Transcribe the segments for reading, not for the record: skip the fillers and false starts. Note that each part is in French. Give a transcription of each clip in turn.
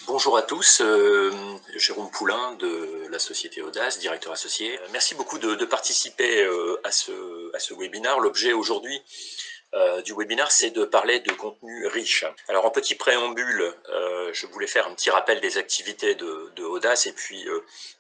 Bonjour à tous, Jérôme Poulain de la société Audace, directeur associé. Merci beaucoup de participer à ce webinaire. L'objet aujourd'hui du webinaire, c'est de parler de contenu riche. Alors en petit préambule, je voulais faire un petit rappel des activités de Audace et puis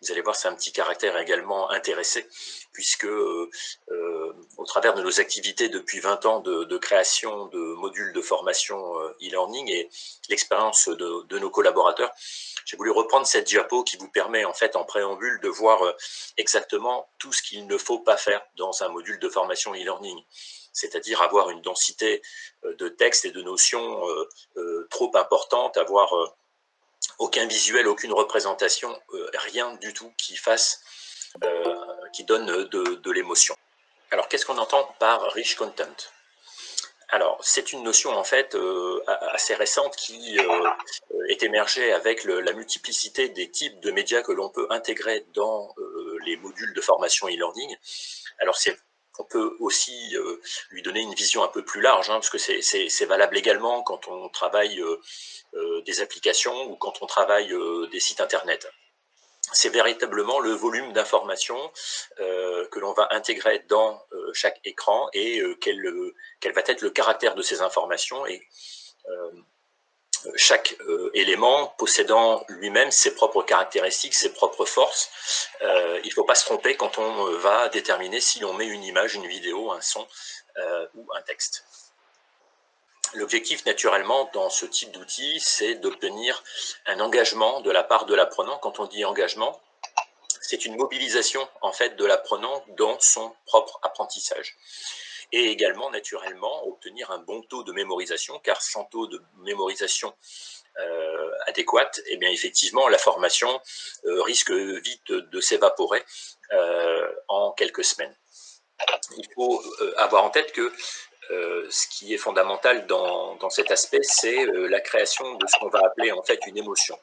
vous allez voir, c'est un petit caractère également intéressé puisque au travers de nos activités depuis 20 ans de création de modules de formation e-learning et l'expérience de nos collaborateurs, j'ai voulu reprendre cette diapo qui vous permet en fait en préambule de voir exactement tout ce qu'il ne faut pas faire dans un module de formation e-learning, c'est-à-dire avoir une densité de texte et de notions trop importante, avoir aucun visuel, aucune représentation, rien du tout qui fasse, qui donne de l'émotion. Alors qu'est-ce qu'on entend par rich content ? Alors, c'est une notion en fait assez récente qui est émergée avec la multiplicité des types de médias que l'on peut intégrer dans les modules de formation e-learning. Alors, on peut aussi lui donner une vision un peu plus large, parce que c'est valable également quand on travaille des applications ou quand on travaille des sites internet. C'est véritablement le volume d'informations que l'on va intégrer dans chaque écran et quel va être le caractère de ces informations et chaque élément possédant lui-même ses propres caractéristiques, ses propres forces. Il ne faut pas se tromper quand on va déterminer si l'on met une image, une vidéo, un son ou un texte. L'objectif, naturellement, dans ce type d'outil, c'est d'obtenir un engagement de la part de l'apprenant. Quand on dit engagement, c'est une mobilisation, en fait, de l'apprenant dans son propre apprentissage. Et également, naturellement, obtenir un bon taux de mémorisation, car sans taux de mémorisation adéquate, eh bien, effectivement, la formation risque vite de s'évaporer en quelques semaines. Il faut avoir en tête que ce qui est fondamental dans cet aspect, c'est la création de ce qu'on va appeler en fait une émotion.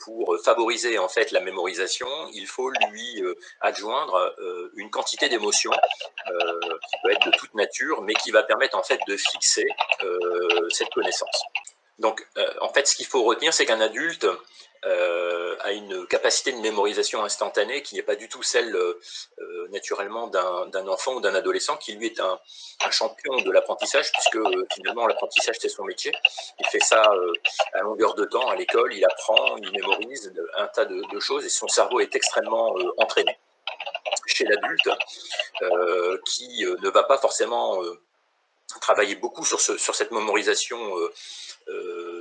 Pour favoriser en fait la mémorisation, il faut lui adjoindre une quantité d'émotions qui peut être de toute nature, mais qui va permettre en fait de fixer cette connaissance. Donc en fait, ce qu'il faut retenir, c'est qu'un adulte a une capacité de mémorisation instantanée qui n'est pas du tout celle naturellement d'un enfant ou d'un adolescent qui lui est un champion de l'apprentissage, puisque finalement l'apprentissage c'est son métier. Il fait ça à longueur de temps à l'école, il apprend, il mémorise un tas de choses et son cerveau est extrêmement entraîné. Chez l'adulte, qui ne va pas forcément travailler beaucoup sur cette mémorisation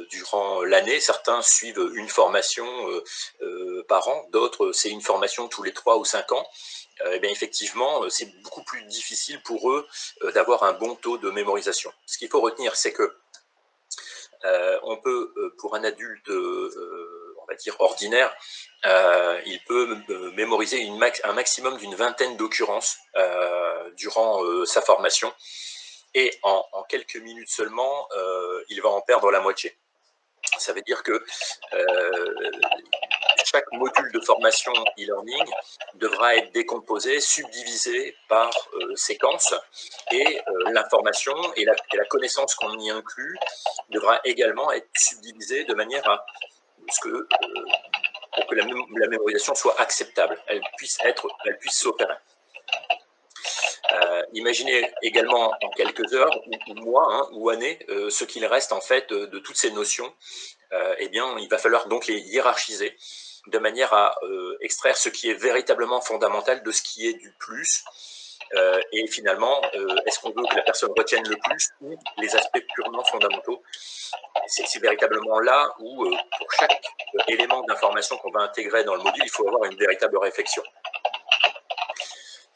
durant l'année. Certains suivent une formation par an, d'autres c'est une formation tous les 3 ou 5 ans. Eh bien, effectivement, c'est beaucoup plus difficile pour eux d'avoir un bon taux de mémorisation. Ce qu'il faut retenir, c'est que on peut, pour un adulte, on va dire ordinaire, il peut mémoriser un maximum d'une vingtaine d'occurrences durant sa formation. Et en quelques minutes seulement, il va en perdre la moitié. Ça veut dire que chaque module de formation e-learning devra être décomposé, subdivisé par séquences, et l'information et la connaissance qu'on y inclut devra également être subdivisée de manière à ce que, pour que la mémorisation soit acceptable, elle puisse s'opérer. Imaginez également en quelques heures ou mois ou années ce qu'il reste en fait de toutes ces notions. Eh bien, il va falloir donc les hiérarchiser de manière à extraire ce qui est véritablement fondamental de ce qui est du plus. Et finalement, est-ce qu'on veut que la personne retienne le plus ou les aspects purement fondamentaux? C'est véritablement là où, pour chaque élément d'information qu'on va intégrer dans le module, il faut avoir une véritable réflexion.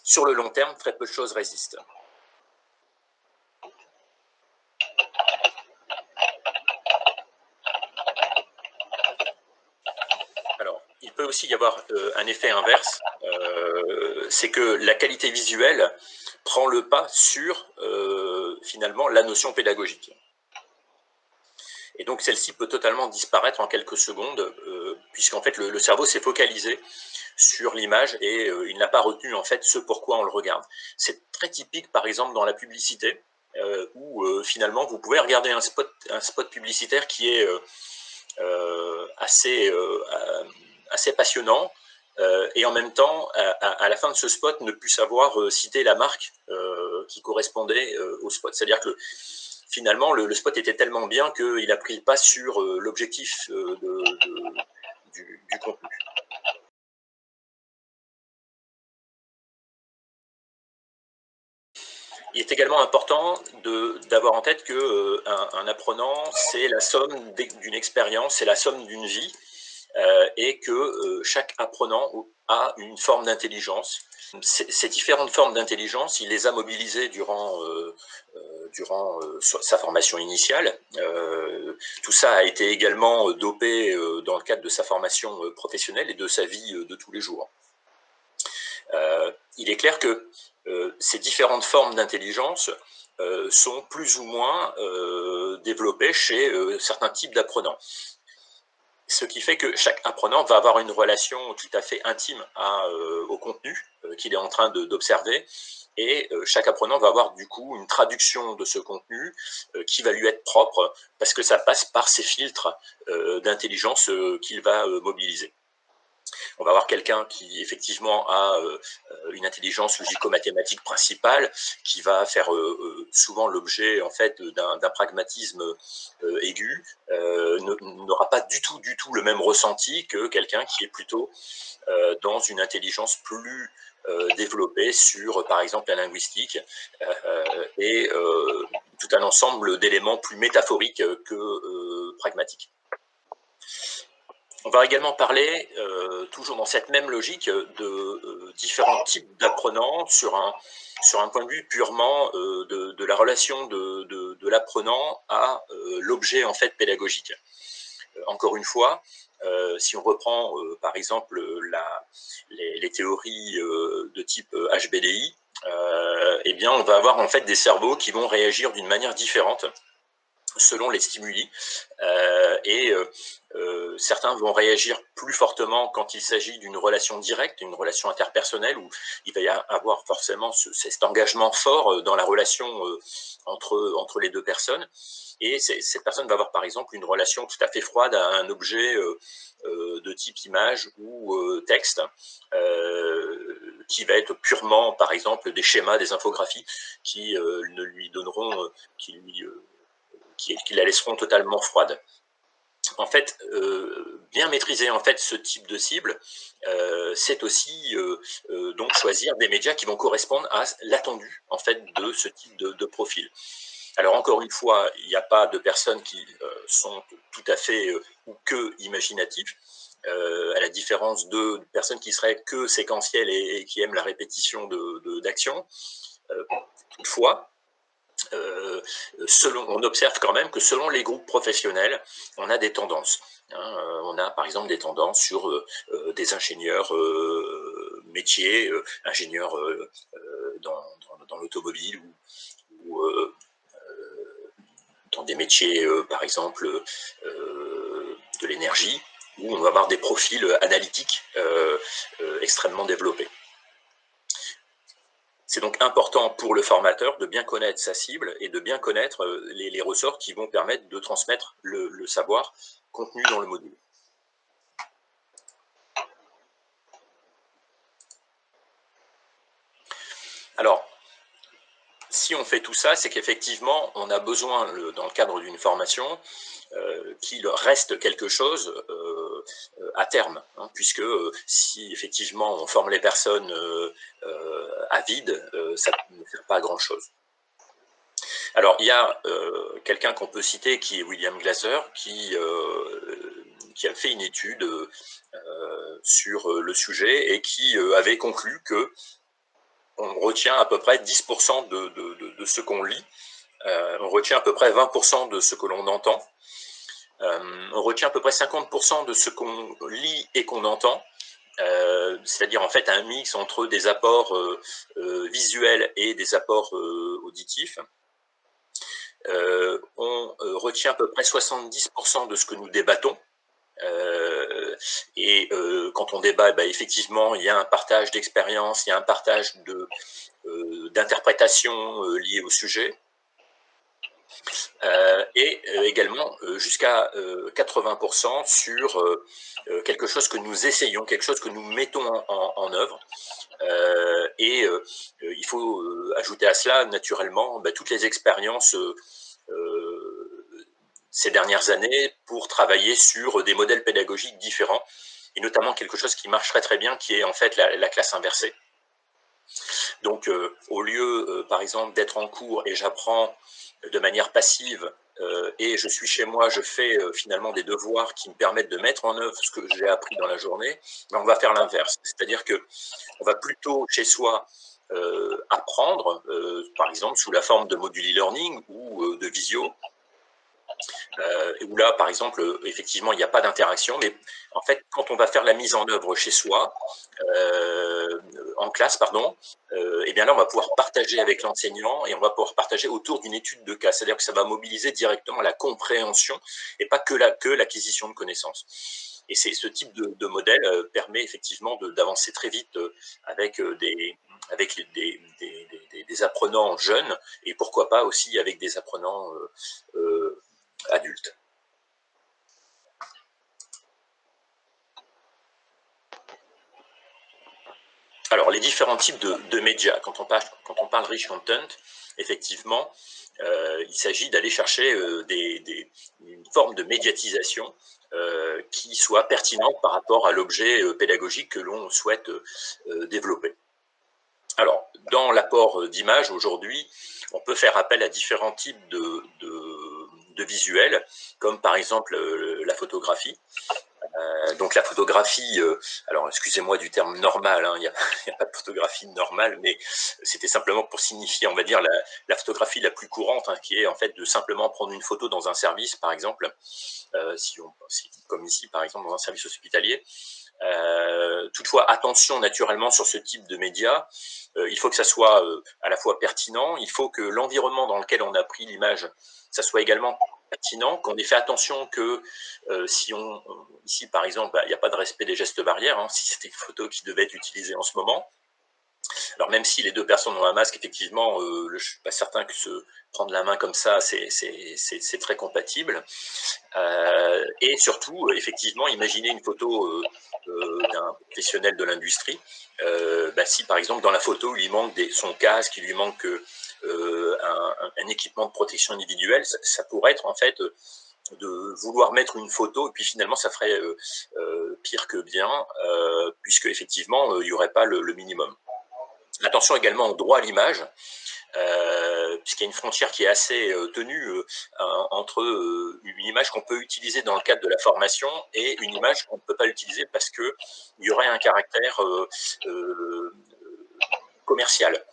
Sur le long terme, très peu de choses résistent. Alors, il peut aussi y avoir un effet inverse, c'est que la qualité visuelle prend le pas sur finalement la notion pédagogique. Et donc celle-ci peut totalement disparaître en quelques secondes, puisqu'en fait le cerveau s'est focalisé sur l'image et il n'a pas retenu en fait ce pourquoi on le regarde. C'est très typique par exemple dans la publicité, où finalement vous pouvez regarder un spot publicitaire qui est assez passionnant, et en même temps, à la fin de ce spot, ne plus savoir citer la marque qui correspondait au spot. C'est-à-dire que finalement, le spot était tellement bien qu'il a pris le pas sur l'objectif du contenu. Il est également important d'avoir en tête qu'un apprenant, c'est la somme d'une expérience, c'est la somme d'une vie, et que chaque apprenant a une forme d'intelligence. Ces différentes formes d'intelligence, il les a mobilisées durant sa formation initiale. Tout ça a été également dopé dans le cadre de sa formation professionnelle et de sa vie de tous les jours. Il est clair que ces différentes formes d'intelligence sont plus ou moins développées chez certains types d'apprenants. Ce qui fait que chaque apprenant va avoir une relation tout à fait intime au contenu qu'il est en train d'observer, et chaque apprenant va avoir du coup une traduction de ce contenu qui va lui être propre, parce que ça passe par ces filtres d'intelligence qu'il va mobiliser. On va avoir quelqu'un qui effectivement a une intelligence logico-mathématique principale, qui va faire souvent l'objet en fait d'un pragmatisme aigu, n'aura pas du tout le même ressenti que quelqu'un qui est plutôt dans une intelligence plus développée sur, par exemple, la linguistique et tout un ensemble d'éléments plus métaphoriques que pragmatiques. On va également parler, toujours dans cette même logique, de différents types d'apprenants sur un point de vue purement de la relation de l'apprenant à l'objet en fait pédagogique. Encore une fois, si on reprend par exemple les théories de type HBDI, eh bien on va avoir en fait des cerveaux qui vont réagir d'une manière différente selon les stimuli, et certains vont réagir plus fortement quand il s'agit d'une relation directe, une relation interpersonnelle, où il va y avoir forcément cet engagement fort dans la relation entre les deux personnes, et cette personne va avoir par exemple une relation tout à fait froide à un objet de type image ou texte, qui va être purement par exemple des schémas, des infographies qui ne lui donneront, qui la laisseront totalement froide. En fait, bien maîtriser en fait ce type de cible, c'est aussi donc choisir des médias qui vont correspondre à l'attendu en fait de ce type de profil. Alors encore une fois, il n'y a pas de personnes qui sont tout à fait ou que imaginatives, à la différence de personnes qui seraient que séquentielles et qui aiment la répétition d'actions. Toutefois, on observe quand même que selon les groupes professionnels, on a des tendances. On a par exemple des tendances sur des ingénieurs métiers, ingénieurs dans l'automobile ou dans des métiers, par exemple, de l'énergie, où on va avoir des profils analytiques extrêmement développés. C'est donc important pour le formateur de bien connaître sa cible et de bien connaître les ressorts qui vont permettre de transmettre le savoir contenu dans le module. Alors, si on fait tout ça, c'est qu'effectivement, on a besoin, dans le cadre d'une formation, qu'il reste quelque chose à terme, puisque si effectivement on forme les personnes à vide, ça ne sert pas à grand chose. Alors il y a quelqu'un qu'on peut citer qui est William Glasser, qui a fait une étude sur le sujet et qui avait conclu que on retient à peu près 10% de ce qu'on lit, on retient à peu près 20% de ce que l'on entend, on retient à peu près 50% de ce qu'on lit et qu'on entend, c'est-à-dire en fait un mix entre des apports visuels et des apports auditifs. On retient à peu près 70% de ce que nous débattons. Et quand on débat, effectivement, il y a un partage d'expérience, il y a un partage d'interprétation liée au sujet. Et également jusqu'à 80% sur quelque chose que nous essayons, quelque chose que nous mettons en œuvre. Il faut ajouter à cela naturellement toutes les expériences ces dernières années pour travailler sur des modèles pédagogiques différents, et notamment quelque chose qui marcherait très bien, qui est en fait la classe inversée. Donc, au lieu, par exemple, d'être en cours et j'apprends de manière passive et je suis chez moi, je fais finalement des devoirs qui me permettent de mettre en œuvre ce que j'ai appris dans la journée, mais on va faire l'inverse. C'est-à-dire qu'on va plutôt chez soi apprendre, par exemple, sous la forme de module e-learning ou de visio, où là, par exemple, effectivement, il n'y a pas d'interaction, mais en fait, quand on va faire la mise en œuvre chez soi, en classe, pardon, et bien là, on va pouvoir partager avec l'enseignant et on va pouvoir partager autour d'une étude de cas. C'est-à-dire que ça va mobiliser directement la compréhension et pas que l'acquisition de connaissances. Et ce type de modèle permet effectivement d'avancer très vite avec des apprenants jeunes et pourquoi pas aussi avec des apprenants adultes. Alors, les différents types de médias, quand on parle rich content, effectivement, il s'agit d'aller chercher une forme de médiatisation qui soit pertinente par rapport à l'objet pédagogique que l'on souhaite développer. Alors, dans l'apport d'images, aujourd'hui, on peut faire appel à différents types de visuels, comme par exemple la photographie. Donc la photographie, alors excusez-moi du terme normal, hein, il n'y a pas de photographie normale, mais c'était simplement pour signifier, on va dire, la photographie la plus courante, hein, qui est en fait de simplement prendre une photo dans un service, par exemple, comme ici, par exemple, dans un service hospitalier. Toutefois, attention naturellement sur ce type de média, il faut que ça soit à la fois pertinent, il faut que l'environnement dans lequel on a pris l'image, ça soit également pertinent, qu'on ait fait attention que ici par exemple, il n'y a pas de respect des gestes barrières, hein, si c'était une photo qui devait être utilisée en ce moment. Alors même si les deux personnes ont un masque, effectivement, je ne suis pas certain que se prendre la main comme ça, c'est très compatible. Et surtout, effectivement, imaginez une photo d'un professionnel de l'industrie. Si par exemple dans la photo il lui manque son casque, il lui manque un équipement de protection individuelle, ça pourrait être en fait de vouloir mettre une photo et puis finalement ça ferait pire que bien, puisque effectivement il n'y aurait pas le minimum. Attention également au droit à l'image, puisqu'il y a une frontière qui est assez tenue entre une image qu'on peut utiliser dans le cadre de la formation et une image qu'on ne peut pas utiliser parce qu'il y aurait un caractère commercial.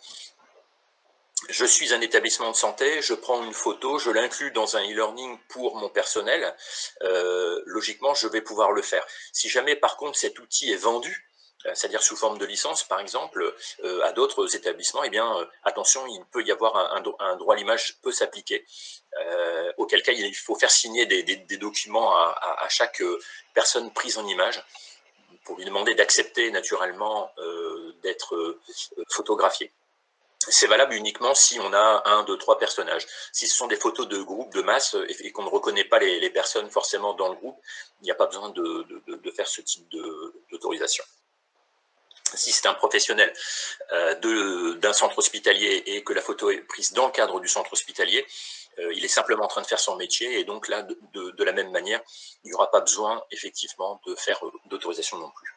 Je suis un établissement de santé, je prends une photo, je l'inclus dans un e-learning pour mon personnel, logiquement je vais pouvoir le faire. Si jamais par contre cet outil est vendu, c'est-à-dire sous forme de licence par exemple, à d'autres établissements, eh bien attention, il peut y avoir un droit à l'image peut s'appliquer, auquel cas il faut faire signer des documents à chaque personne prise en image pour lui demander d'accepter naturellement d'être photographié. C'est valable uniquement si on a 1, 2, 3 personnages. Si ce sont des photos de groupe, de masse, et qu'on ne reconnaît pas les personnes forcément dans le groupe, il n'y a pas besoin de faire ce type d'autorisation. Si c'est un professionnel d'un centre hospitalier et que la photo est prise dans le cadre du centre hospitalier, il est simplement en train de faire son métier, et donc là, de la même manière, il n'y aura pas besoin effectivement de faire d'autorisation non plus.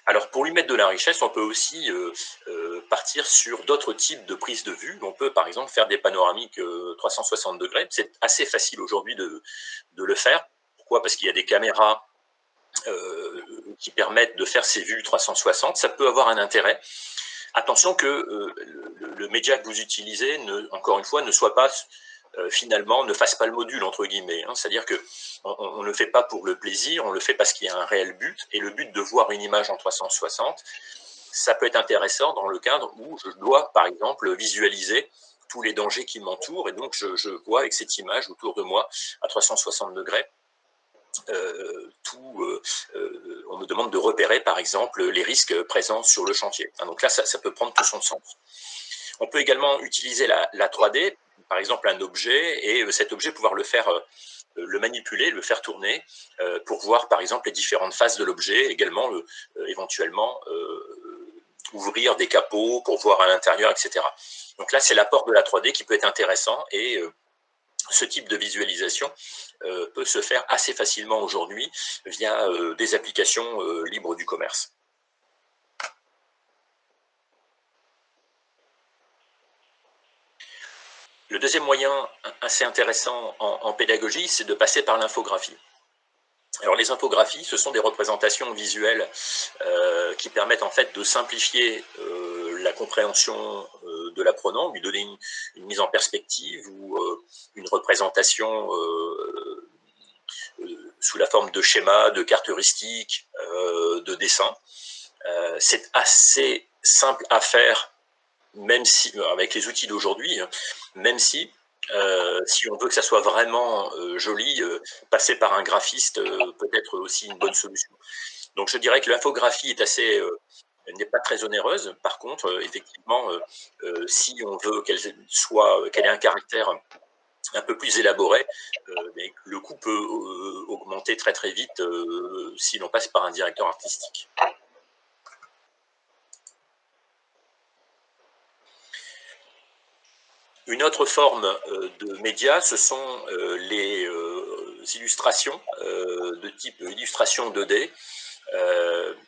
Alors, pour lui mettre de la richesse, on peut aussi partir sur d'autres types de prises de vue. On peut, par exemple, faire des panoramiques 360 degrés. C'est assez facile aujourd'hui de le faire. Pourquoi? Parce qu'il y a des caméras qui permettent de faire ces vues 360. Ça peut avoir un intérêt. Attention que le média que vous utilisez, encore une fois, ne soit pas... finalement, ne fasse pas le module, entre guillemets. Hein. C'est-à-dire qu'on ne le fait pas pour le plaisir, on le fait parce qu'il y a un réel but, et le but de voir une image en 360, ça peut être intéressant dans le cadre où je dois, par exemple, visualiser tous les dangers qui m'entourent, et donc je vois avec cette image autour de moi, à 360 degrés, on me demande de repérer, par exemple, les risques présents sur le chantier. Hein, donc là, ça peut prendre tout son sens. On peut également utiliser la 3D, par exemple un objet et cet objet pouvoir le manipuler, le faire tourner pour voir par exemple les différentes faces de l'objet, également éventuellement ouvrir des capots pour voir à l'intérieur, etc. Donc là, c'est l'apport de la 3D qui peut être intéressant et ce type de visualisation peut se faire assez facilement aujourd'hui via des applications libres du commerce. Le deuxième moyen assez intéressant en pédagogie, c'est de passer par l'infographie. Alors les infographies, ce sont des représentations visuelles qui permettent en fait de simplifier la compréhension de l'apprenant, lui donner une mise en perspective ou une représentation sous la forme de schémas, de cartes heuristiques, de dessins. C'est assez simple à faire, même si, avec les outils d'aujourd'hui, même si on veut que ça soit vraiment joli, passer par un graphiste peut être aussi une bonne solution. Donc je dirais que l'infographie n'est pas très onéreuse. Par contre, effectivement, si on veut qu'elle ait un caractère un peu plus élaboré, mais le coût peut augmenter très très vite si l'on passe par un directeur artistique. Une autre forme de médias, ce sont les illustrations de type illustration 2D.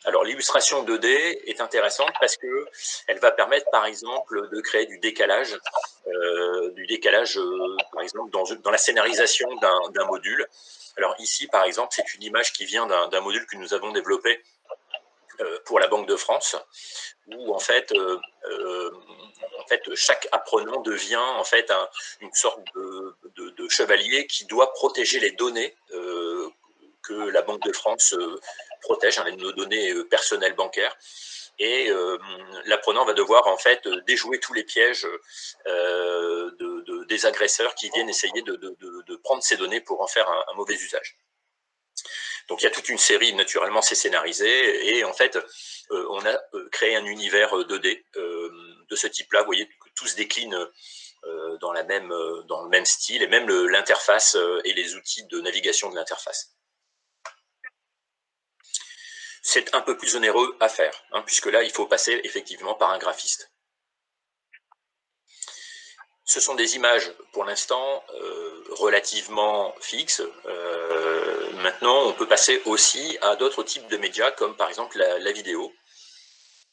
Alors l'illustration 2D est intéressante parce que elle va permettre par exemple de créer du décalage par exemple dans la scénarisation d'un module. Alors ici par exemple c'est une image qui vient d'un module que nous avons développé pour la Banque de France, où en fait chaque apprenant devient en fait une sorte de chevalier qui doit protéger les données que la Banque de France protège, nos données personnelles bancaires. Et l'apprenant va devoir en fait déjouer tous les pièges des agresseurs qui viennent essayer de prendre ces données pour en faire un mauvais usage. Donc il y a toute une série, naturellement c'est scénarisé, et en fait on a créé un univers 2D de ce type-là. Vous voyez que tout se décline dans le même style, et même l'interface et les outils de navigation de l'interface. C'est un peu plus onéreux à faire, puisque là il faut passer effectivement par un graphiste. Ce sont des images, pour l'instant, relativement fixes. Maintenant, on peut passer aussi à d'autres types de médias, comme par exemple la vidéo,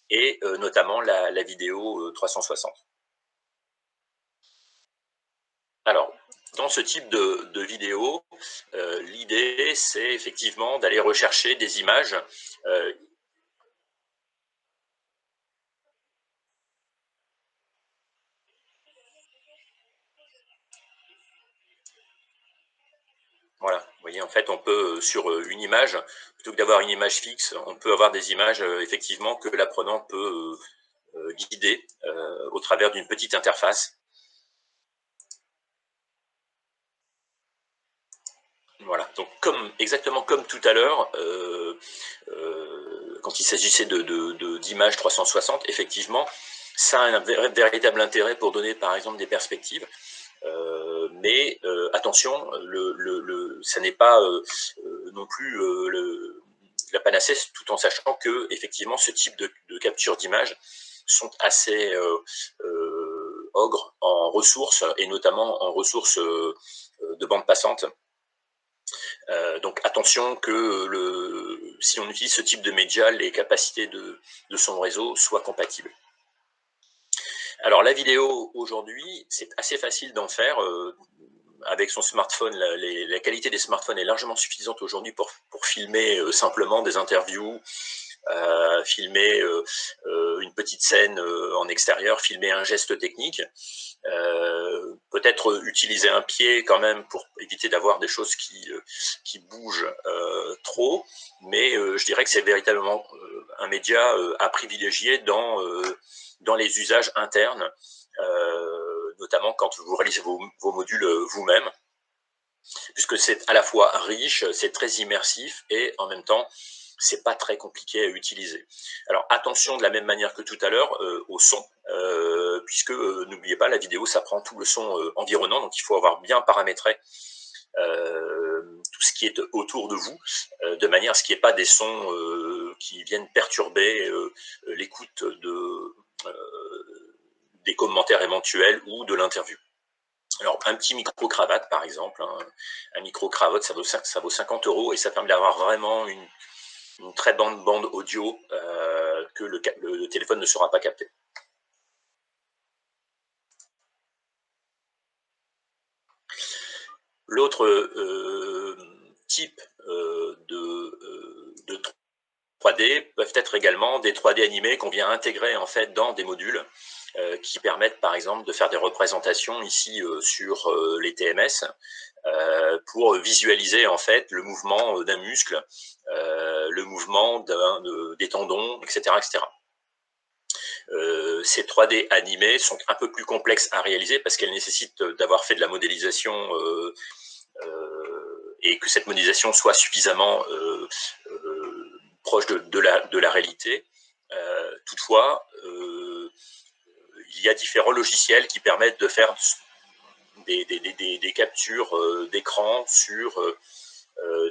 et notamment la vidéo 360. Alors, dans ce type de vidéo, l'idée, c'est effectivement d'aller rechercher des images voilà, vous voyez, en fait, on peut, sur une image, plutôt que d'avoir une image fixe, on peut avoir des images, effectivement, que l'apprenant peut guider au travers d'une petite interface. Voilà, donc exactement comme tout à l'heure, quand il s'agissait d'images 360, effectivement, ça a un véritable intérêt pour donner, par exemple, des perspectives. Mais attention, ça n'est pas non plus la panacée, tout en sachant que effectivement ce type de capture d'image sont assez ogres en ressources, et notamment en ressources de bande passante. Donc attention que si on utilise ce type de média, les capacités de son réseau soient compatibles. Alors la vidéo aujourd'hui, c'est assez facile d'en faire. Avec son smartphone, la qualité des smartphones est largement suffisante aujourd'hui pour filmer simplement des interviews, filmer une petite scène en extérieur, filmer un geste technique. Peut-être utiliser un pied quand même pour éviter d'avoir des choses qui bougent trop, mais je dirais que c'est véritablement un média à privilégier dans les usages internes, notamment quand vous réalisez vos modules vous-même, puisque c'est à la fois riche, c'est très immersif, et en même temps c'est pas très compliqué à utiliser. Alors attention, de la même manière que tout à l'heure, au son, puisque n'oubliez pas, la vidéo, ça prend tout le son environnant, donc il faut avoir bien paramétré tout ce qui est autour de vous, de manière à ce qu'il n'y ait pas des sons qui viennent perturber l'écoute des commentaires éventuels ou de l'interview. Alors, un petit micro-cravate, par exemple, hein. Un micro-cravate, ça vaut 50 € et ça permet d'avoir vraiment une très bonne bande audio que le téléphone ne saura pas capter. L'autre type de 3D peuvent être également des 3D animés qu'on vient intégrer en fait dans des modules qui permettent par exemple de faire des représentations ici sur les TMS pour visualiser en fait le mouvement d'un muscle, le mouvement des tendons, etc. etc. Ces 3D animés sont un peu plus complexes à réaliser parce qu'elles nécessitent d'avoir fait de la modélisation et que cette modélisation soit suffisamment proche de la réalité. Toutefois, il y a différents logiciels qui permettent de faire des captures d'écran sur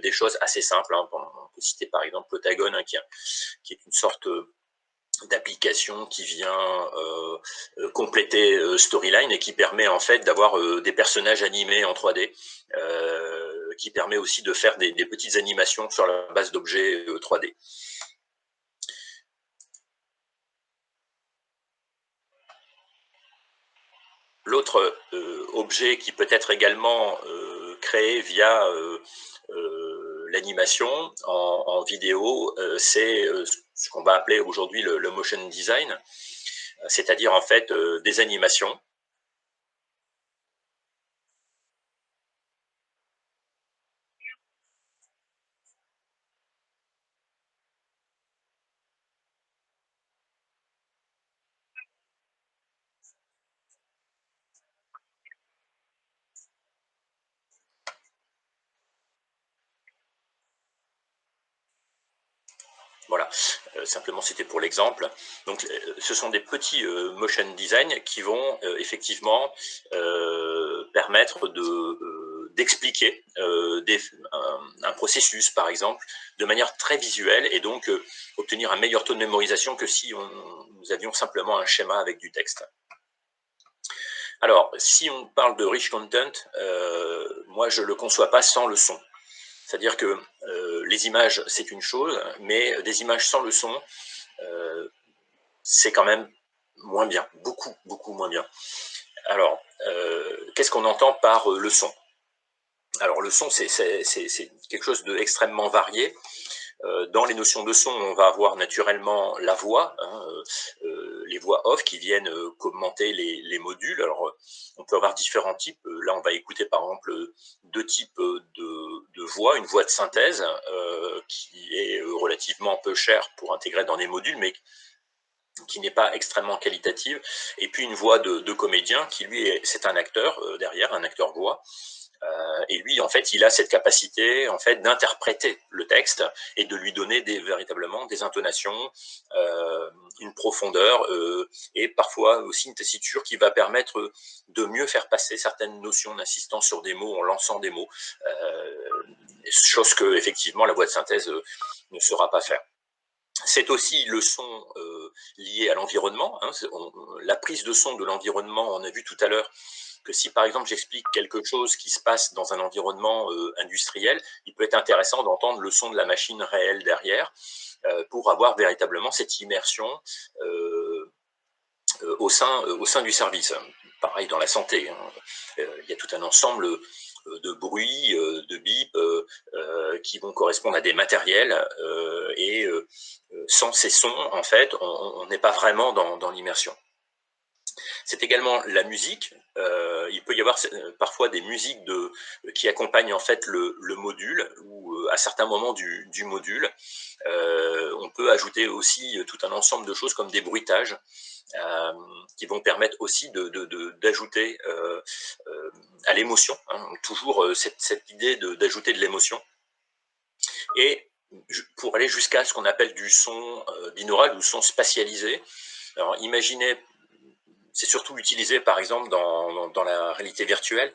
des choses assez simples. Hein. On peut citer par exemple Plotagon, hein, qui est une sorte d'application qui vient compléter Storyline et qui permet en fait d'avoir des personnages animés en 3D, qui permet aussi de faire des petites animations sur la base d'objets 3D. L'autre objet qui peut être également créé via l'animation en vidéo, c'est ce qu'on va appeler aujourd'hui le motion design, c'est-à-dire en fait des animations Voilà, simplement c'était pour l'exemple. Donc ce sont des petits motion design qui vont effectivement permettre d'expliquer un processus par exemple de manière très visuelle et donc obtenir un meilleur taux de mémorisation que si nous avions simplement un schéma avec du texte. Alors, si on parle de rich content, moi je ne le conçois pas sans le son. C'est-à-dire que les images, c'est une chose, mais des images sans le son, c'est quand même moins bien, beaucoup, beaucoup moins bien. Alors, qu'est-ce qu'on entend par le son? Alors, le son, c'est quelque chose d'extrêmement varié. Dans les notions de son, on va avoir naturellement la voix, hein, les voix off qui viennent commenter les modules. Alors, on peut avoir différents types. Là, on va écouter par exemple deux types de voix. Une voix de synthèse qui est relativement peu chère pour intégrer dans des modules, mais qui n'est pas extrêmement qualitative. Et puis une voix de comédien qui, lui, c'est un acteur derrière, un acteur voix. Et lui, en fait, il a cette capacité, en fait, d'interpréter le texte et de lui donner véritablement des intonations, une profondeur et parfois aussi une tessiture qui va permettre de mieux faire passer certaines notions d'insistance sur des mots en lançant des mots, chose que effectivement la voix de synthèse ne saura pas faire. C'est aussi le son lié à l'environnement. Hein, la prise de son de l'environnement, on a vu tout à l'heure que si par exemple j'explique quelque chose qui se passe dans un environnement industriel, il peut être intéressant d'entendre le son de la machine réelle derrière pour avoir véritablement cette immersion au sein du service. Pareil dans la santé, hein. Il y a tout un ensemble de bruits, de bips qui vont correspondre à des matériels et sans ces sons, en fait, on n'est pas vraiment dans l'immersion. C'est également la musique. Il peut y avoir parfois des musiques qui accompagnent en fait le module ou à certains moments du module. On peut ajouter aussi tout un ensemble de choses comme des bruitages qui vont permettre aussi d'ajouter à l'émotion. Hein, toujours cette idée d'ajouter de l'émotion. Et pour aller jusqu'à ce qu'on appelle du son binaural ou son spatialisé. Alors imaginez, c'est surtout utilisé par exemple dans la réalité virtuelle.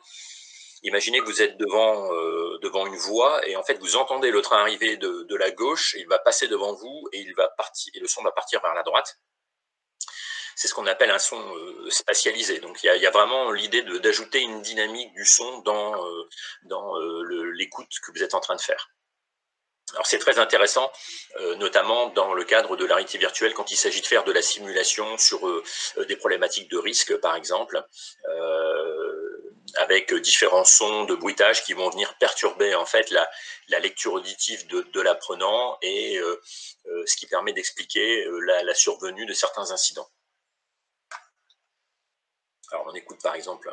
Imaginez que vous êtes devant une voie et en fait vous entendez le train arriver de la gauche, il va passer devant vous et le son va partir vers la droite. C'est ce qu'on appelle un son spatialisé. Donc il y a vraiment l'idée d'ajouter une dynamique du son dans l'écoute que vous êtes en train de faire. Alors c'est très intéressant, notamment dans le cadre de la réalité virtuelle, quand il s'agit de faire de la simulation sur des problématiques de risque, par exemple, avec différents sons de bruitage qui vont venir perturber en fait la lecture auditive de l'apprenant et ce qui permet d'expliquer la survenue de certains incidents. Alors on écoute par exemple...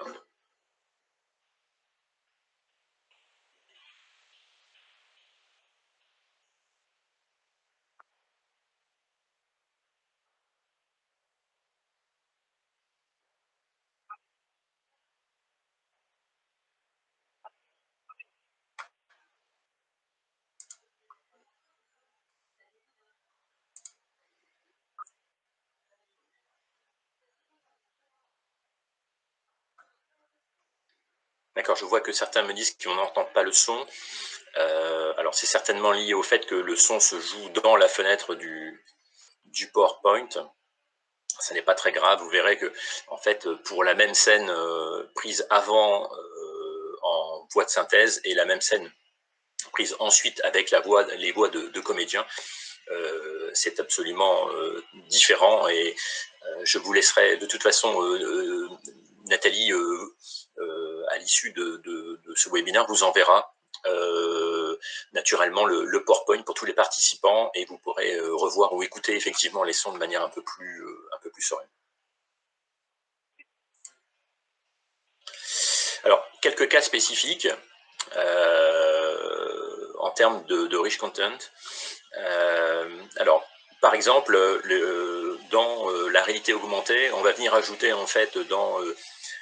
D'accord, je vois que certains me disent qu'on n'entend pas le son. Alors c'est certainement lié au fait que le son se joue dans la fenêtre du PowerPoint. Ça n'est pas très grave, vous verrez que en fait pour la même scène prise avant en voix de synthèse et la même scène prise ensuite avec les voix de comédiens, c'est absolument différent et je vous laisserai de toute façon Nathalie à l'issue de ce webinaire vous enverra naturellement le PowerPoint pour tous les participants et vous pourrez revoir ou écouter effectivement les sons de manière un peu plus sereine. Alors, quelques cas spécifiques en termes de rich content. Alors, par exemple, dans la réalité augmentée, on va venir ajouter en fait dans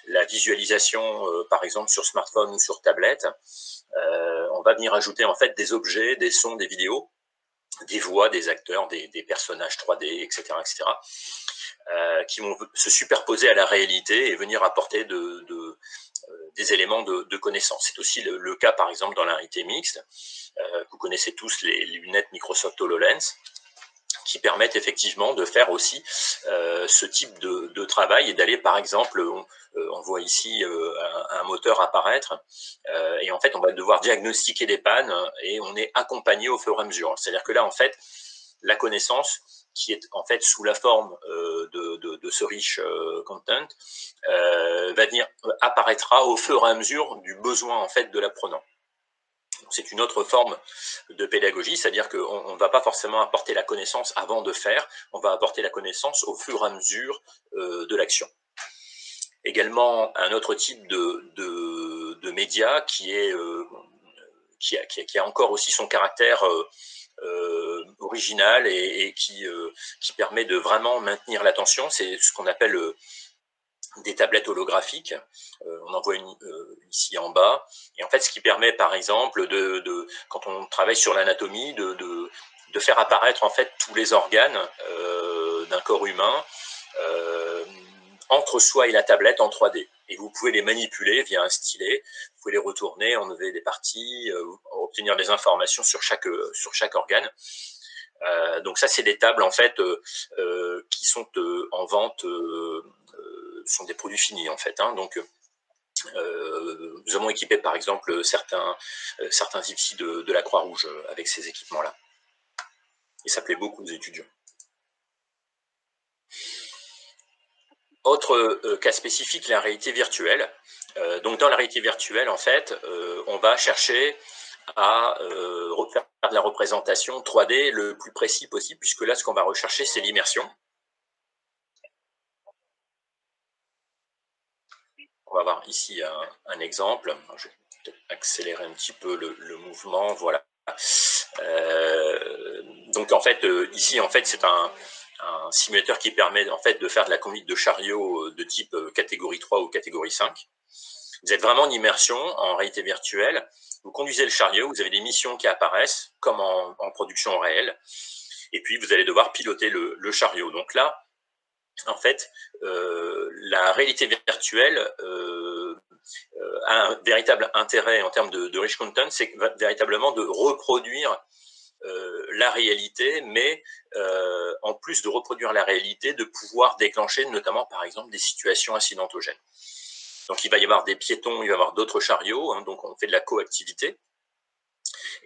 la visualisation, par exemple sur smartphone ou sur tablette, on va venir ajouter en fait des objets, des sons, des vidéos, des voix, des acteurs, des personnages 3D, etc., etc., qui vont se superposer à la réalité et venir apporter des éléments de connaissance. C'est aussi le cas, par exemple, dans la réalité mixte. Vous connaissez tous les lunettes Microsoft HoloLens, qui permettent effectivement de faire aussi ce type de travail et d'aller, par exemple, on voit ici un moteur apparaître et en fait, on va devoir diagnostiquer des pannes et on est accompagné au fur et à mesure. C'est-à-dire que là, en fait, la connaissance qui est en fait sous la forme de ce rich content apparaîtra au fur et à mesure du besoin en fait de l'apprenant. C'est une autre forme de pédagogie, c'est-à-dire qu'on ne va pas forcément apporter la connaissance avant de faire, on va apporter la connaissance au fur et à mesure de l'action. Également, un autre type de média qui a encore aussi son caractère original et qui permet de vraiment maintenir l'attention, c'est ce qu'on appelle des tablettes holographiques. On en voit une ici en bas. Et en fait, ce qui permet, par exemple, quand on travaille sur l'anatomie, de faire apparaître en fait tous les organes d'un corps humain entre soi et la tablette en 3D. Et vous pouvez les manipuler via un stylet, vous pouvez les retourner, enlever des parties, obtenir des informations sur chaque organe. Donc ça, c'est des tables en fait qui sont en vente, sont des produits finis en fait. Hein. Donc nous avons équipé par exemple certains ici de la Croix-Rouge avec ces équipements-là. Et ça plaît beaucoup aux étudiants. Autre cas spécifique, la réalité virtuelle. Donc dans la réalité virtuelle, en fait, on va chercher à faire de la représentation 3D le plus précis possible, puisque là, ce qu'on va rechercher, c'est l'immersion. On va voir ici un exemple. Je vais peut-être accélérer un petit peu le mouvement. Voilà. Donc en fait, ici, en fait, c'est un simulateur qui permet en fait de faire de la conduite de chariot de type catégorie 3 ou catégorie 5. Vous êtes vraiment en immersion, en réalité virtuelle. Vous conduisez le chariot, vous avez des missions qui apparaissent, comme en production réelle, et puis vous allez devoir piloter le chariot. Donc là, en fait, la réalité virtuelle a un véritable intérêt en termes de rich content, c'est véritablement de reproduire la réalité, mais en plus de reproduire la réalité, de pouvoir déclencher notamment, par exemple, des situations incidentogènes. Donc il va y avoir des piétons, il va y avoir d'autres chariots, hein, donc on fait de la coactivité.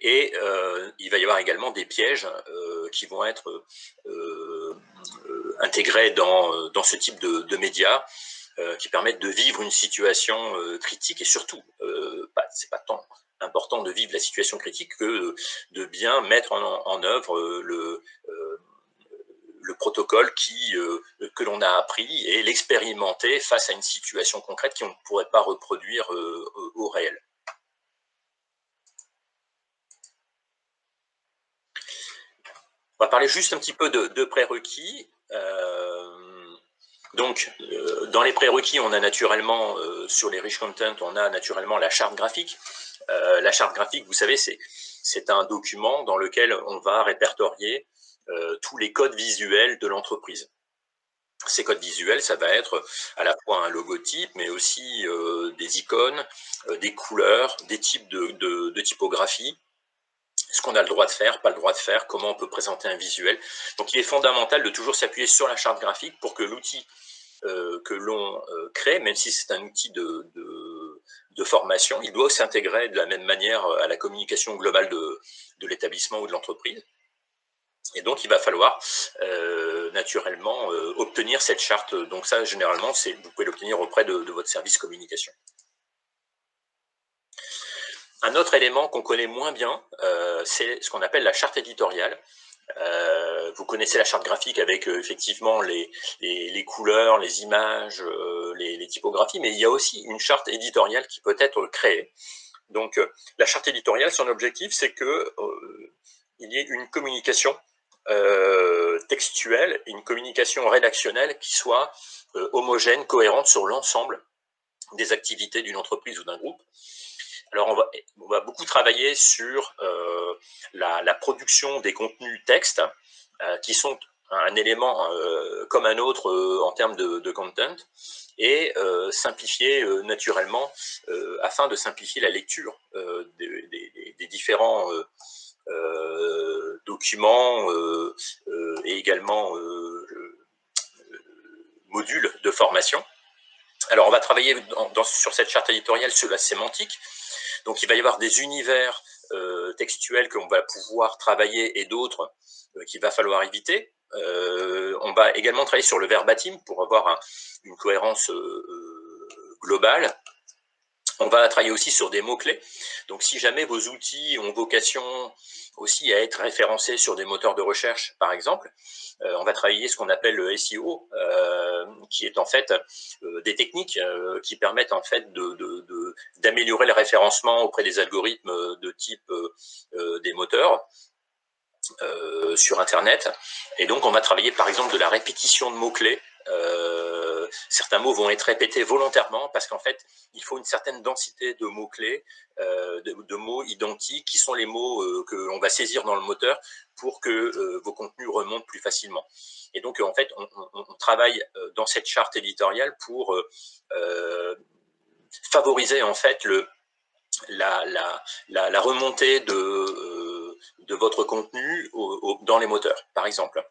Et il va y avoir également des pièges qui vont être intégrés dans ce type de médias qui permettent de vivre une situation critique, et surtout, c'est pas tant important de vivre la situation critique que de bien mettre en œuvre le protocole que l'on a appris et l'expérimenter face à une situation concrète qu'on ne pourrait pas reproduire au réel. On va parler juste un petit peu de prérequis. Donc, dans les prérequis, on a naturellement, sur les rich content, on a naturellement la charte graphique. La charte graphique, vous savez, c'est un document dans lequel on va répertorier tous les codes visuels de l'entreprise. Ces codes visuels, ça va être à la fois un logotype, mais aussi des icônes, des couleurs, des types de typographie, ce qu'on a le droit de faire, pas le droit de faire, comment on peut présenter un visuel. Donc il est fondamental de toujours s'appuyer sur la charte graphique pour que l'outil que l'on crée, même si c'est un outil de formation, il doit s'intégrer de la même manière à la communication globale de l'établissement ou de l'entreprise. Et donc il va falloir naturellement obtenir cette charte. Donc ça, généralement, vous pouvez l'obtenir auprès de votre service communication. Un autre élément qu'on connaît moins bien, c'est ce qu'on appelle la charte éditoriale. Vous connaissez la charte graphique avec effectivement les couleurs, les images, les typographies, mais il y a aussi une charte éditoriale qui peut être créée. Donc la charte éditoriale, son objectif, c'est que il y ait une communication textuelle, une communication rédactionnelle qui soit homogène, cohérente sur l'ensemble des activités d'une entreprise ou d'un groupe. Alors on va beaucoup travailler sur la production des contenus textes qui sont un élément comme un autre en termes de content, et simplifier naturellement afin de simplifier la lecture des différents documents et également modules de formation. Alors on va travailler sur cette charte éditoriale sur la sémantique. Donc il va y avoir des univers textuels qu'on va pouvoir travailler et d'autres qu'il va falloir éviter. On va également travailler sur le verbatim pour avoir une cohérence globale. On va travailler aussi sur des mots-clés. Donc si jamais vos outils ont vocation aussi à être référencés sur des moteurs de recherche, par exemple, on va travailler ce qu'on appelle le SEO, qui est en fait des techniques qui permettent en fait d'améliorer le référencement auprès des algorithmes de type des moteurs sur Internet. Et donc on va travailler par exemple de la répétition de mots-clés. Certains mots vont être répétés volontairement parce qu'en fait, il faut une certaine densité de mots-clés, de mots identiques qui sont les mots que l'on va saisir dans le moteur pour que vos contenus remontent plus facilement. Et donc, en fait, on travaille dans cette charte éditoriale pour favoriser en fait la remontée de votre contenu dans les moteurs, par exemple.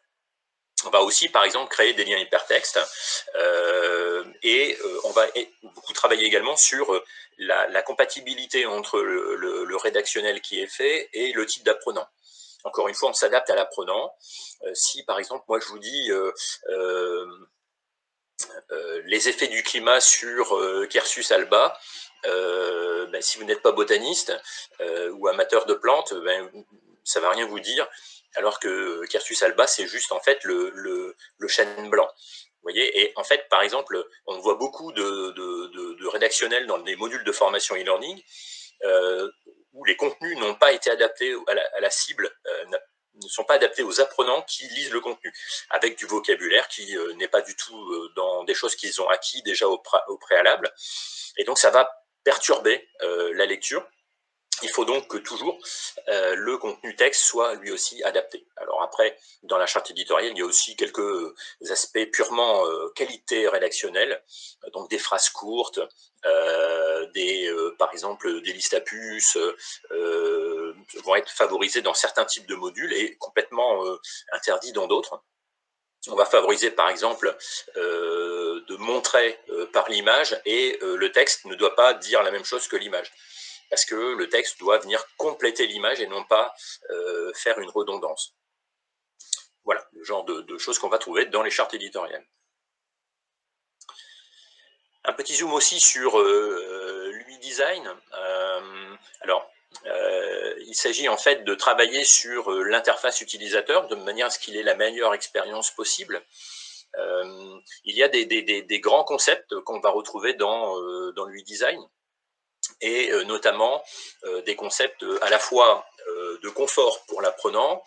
On va aussi, par exemple, créer des liens hypertextes et on va beaucoup travailler également sur la compatibilité entre le rédactionnel qui est fait et le type d'apprenant. Encore une fois, on s'adapte à l'apprenant. Si, par exemple, moi, je vous dis les effets du climat sur Quercus alba, si vous n'êtes pas botaniste ou amateur de plantes, ça ne va rien vous dire. Alors que Quercus alba, c'est juste en fait le chêne blanc. Vous voyez, et en fait, par exemple, on voit beaucoup de rédactionnels dans des modules de formation e-learning où les contenus n'ont pas été adaptés à la cible, ne sont pas adaptés aux apprenants qui lisent le contenu, avec du vocabulaire qui n'est pas du tout dans des choses qu'ils ont acquis déjà au préalable. Et donc, ça va perturber la lecture. Il faut donc que toujours le contenu texte soit lui aussi adapté. Alors après, dans la charte éditoriale, il y a aussi quelques aspects purement qualité rédactionnelle, donc des phrases courtes, par exemple des listes à puces vont être favorisées dans certains types de modules et complètement interdits dans d'autres. On va favoriser par exemple de montrer par l'image et le texte ne doit pas dire la même chose que l'image. Parce que le texte doit venir compléter l'image et non pas faire une redondance. Voilà, le genre de choses qu'on va trouver dans les chartes éditoriales. Un petit zoom aussi sur l'UI design. Il s'agit en fait de travailler sur l'interface utilisateur de manière à ce qu'il ait la meilleure expérience possible. Il y a des grands concepts qu'on va retrouver dans l'UI design et notamment des concepts à la fois de confort pour l'apprenant,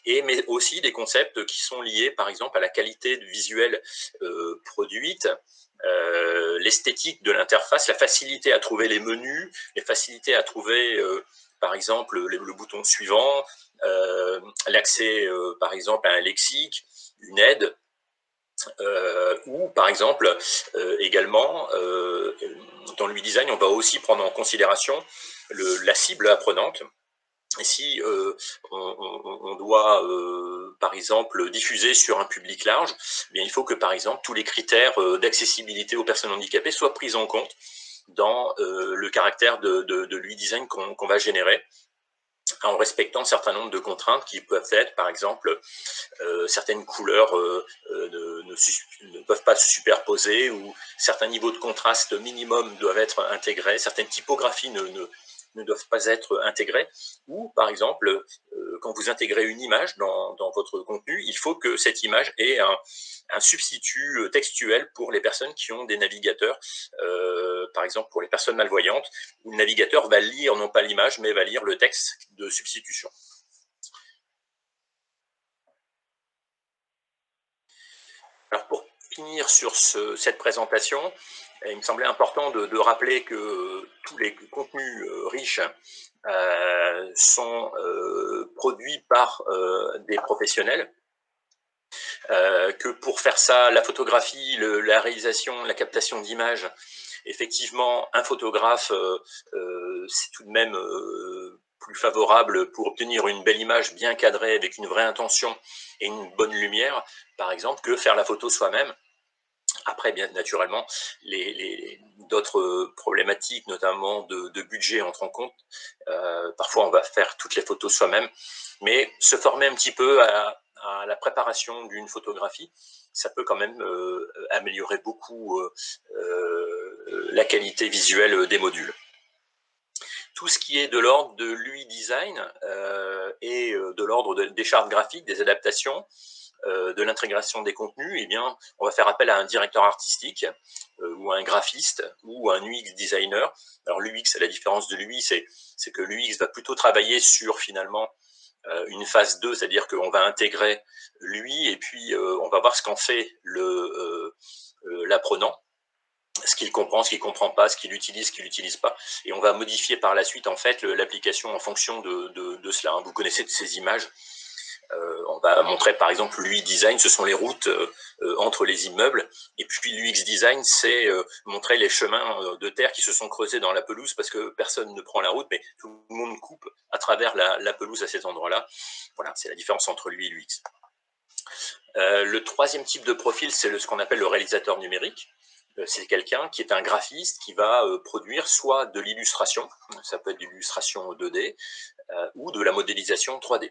mais aussi des concepts qui sont liés par exemple à la qualité visuelle produite, l'esthétique de l'interface, la facilité à trouver les menus, les facilités à trouver par exemple le bouton suivant, l'accès par exemple à un lexique, une aide, ou par exemple également dans le design on va aussi prendre en considération la cible apprenante. Et si on doit par exemple diffuser sur un public large, eh bien, il faut que par exemple tous les critères d'accessibilité aux personnes handicapées soient pris en compte dans le caractère de l'UI design qu'on va générer, en respectant un certain nombre de contraintes qui peuvent être par exemple certaines couleurs ne peuvent pas se superposer, ou certains niveaux de contraste minimum doivent être intégrés, certaines typographies ne doivent pas être intégrées, ou par exemple, quand vous intégrez une image dans votre contenu, il faut que cette image ait un substitut textuel pour les personnes qui ont des navigateurs, par exemple pour les personnes malvoyantes, où le navigateur va lire non pas l'image, mais va lire le texte de substitution. Alors pour finir sur cette présentation, il me semblait important de rappeler que tous les contenus riches sont produits par des professionnels, que pour faire ça, la photographie, la réalisation, la captation d'images, effectivement, un photographe, c'est tout de même plus favorable pour obtenir une belle image bien cadrée avec une vraie intention et une bonne lumière, par exemple, que faire la photo soi-même. Après, bien naturellement, d'autres problématiques, notamment de budget, entrent en compte. Parfois, on va faire toutes les photos soi-même, mais se former un petit peu à la préparation d'une photographie, ça peut quand même améliorer beaucoup la qualité visuelle des modules. Tout ce qui est de l'ordre de l'UI design et de l'ordre des chartes graphiques, des adaptations, de l'intégration des contenus, eh bien, on va faire appel à un directeur artistique ou un graphiste ou un UX designer. Alors l'UX, à la différence de l'UI, c'est que l'UX va plutôt travailler sur finalement une phase 2, c'est-à-dire qu'on va intégrer l'UI et puis on va voir ce qu'en fait l'apprenant, ce qu'il comprend, ce qu'il comprend pas, ce qu'il utilise pas, et on va modifier par la suite en fait l'application en fonction de cela. Vous connaissez de ces images. On va montrer par exemple l'UI design, ce sont les routes entre les immeubles, et puis l'UX design, c'est montrer les chemins de terre qui se sont creusés dans la pelouse parce que personne ne prend la route, mais tout le monde coupe à travers la pelouse à cet endroit-là. Voilà, c'est la différence entre l'UI et l'UX. Le troisième type de profil, c'est ce qu'on appelle le réalisateur numérique. C'est quelqu'un qui est un graphiste qui va produire soit de l'illustration, ça peut être de l'illustration 2D, ou de la modélisation 3D.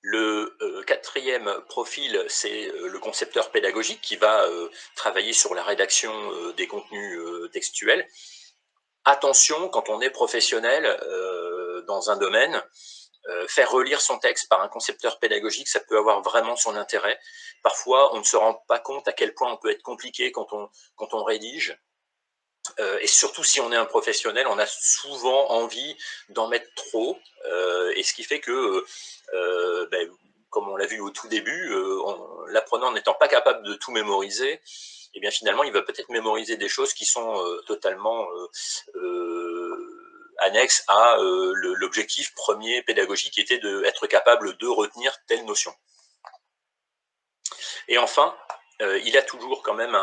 Le quatrième profil, c'est le concepteur pédagogique qui va travailler sur la rédaction des contenus textuels. Attention, quand on est professionnel dans un domaine, faire relire son texte par un concepteur pédagogique, ça peut avoir vraiment son intérêt. Parfois, on ne se rend pas compte à quel point on peut être compliqué quand on rédige. Et surtout si on est un professionnel, on a souvent envie d'en mettre trop, et ce qui fait que, comme on l'a vu au tout début, l'apprenant n'étant pas capable de tout mémoriser, et bien finalement il va peut-être mémoriser des choses qui sont totalement annexe à l'objectif premier pédagogique qui était d'être capable de retenir telle notion. Et enfin, il a toujours quand même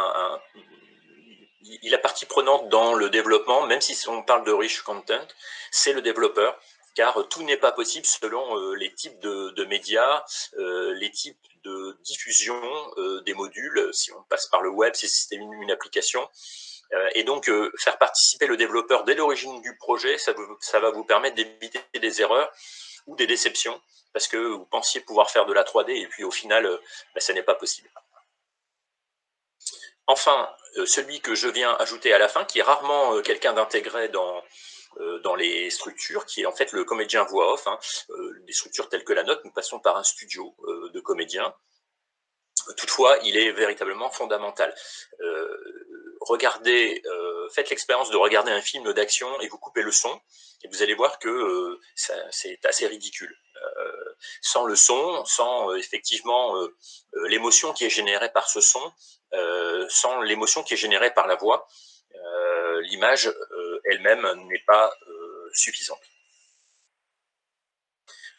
il a partie prenante dans le développement, même si on parle de rich content, c'est le développeur, car tout n'est pas possible selon les types de médias, les types de diffusion des modules, si on passe par le web, si c'est une application. Et donc, faire participer le développeur dès l'origine du projet, ça va vous permettre d'éviter des erreurs ou des déceptions, parce que vous pensiez pouvoir faire de la 3D, et puis au final, ça n'est pas possible. Enfin, celui que je viens ajouter à la fin, qui est rarement quelqu'un d'intégré dans les structures, qui est en fait le comédien voix off. Des structures telles que la nôtre, nous passons par un studio de comédiens. Toutefois, il est véritablement fondamental. Faites l'expérience de regarder un film d'action et vous coupez le son, et vous allez voir que c'est assez ridicule. Sans le son, sans effectivement l'émotion qui est générée par ce son, sans l'émotion qui est générée par la voix, l'image elle-même n'est pas suffisante.